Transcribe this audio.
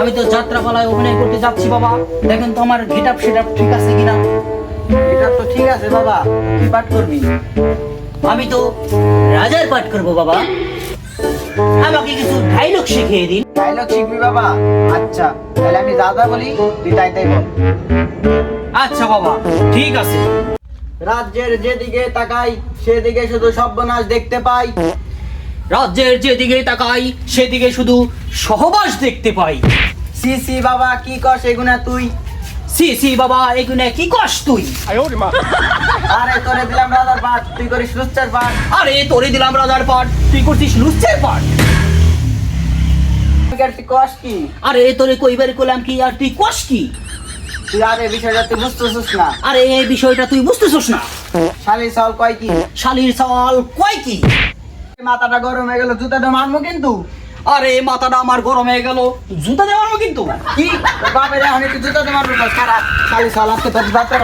আমি তো যাত্রাপালায় অভিনয় করতে যাচ্ছি বাবা, দেখেন তো আমার গেটআপ সেটআপ ঠিক আছে কিনা। এটা তো ঠিক আছে বাবা, কি পাঠ করবি? আমি তো রাজার পাঠ করব বাবা, আমাকে কিছু ডায়লগ শিখিয়ে দিন। ডায়লগ শিখবি বাবা? আচ্ছা, তাহলে আমি যা যা বলি তুই তাই তাই বল। আচ্ছা বাবা, ঠিক আছে। রাজ্যের যেদিকে তাকাই সেদিকে শুধু সর্বনাশ দেখতে পাই। রাজ্যের যেদিকে তাকাই সেদিকে শুধু সহবাস দেখতে পাই। সি সি বাবা, কি কস এগুনা তুই? সি সি বাবা, এগুলো কি কস তুই? আরে তোরে দিলাম রাজার পাঠ, তুই করিস লুচ্চার পাঠ। আরে তোরে দিলাম রাজার পাঠ, তুই করছিস লুচ্চের পাঠ। তুই কস কি? আরে তোরে কইবার কইলাম কি আর তুই কস কি? তুই আরে বিষয়টা তুই বুঝতেছিস না। আরে এই বিষয়টা তুই বুঝতেছস না। শালি সল কয় কি? শালির সওয়াল কয় কি? মাথাটা গরম হয়ে গেল, জুতাটা মারবো কিন্তু। আরে মাথাটা আমার গরম হয়ে গেল, জুতা দেওয়ার কিন্তু। কি তোর বাপের এখন একটু জুতাতে মারবো? খারাপ শালি সল, আজকে তোর যাত্রা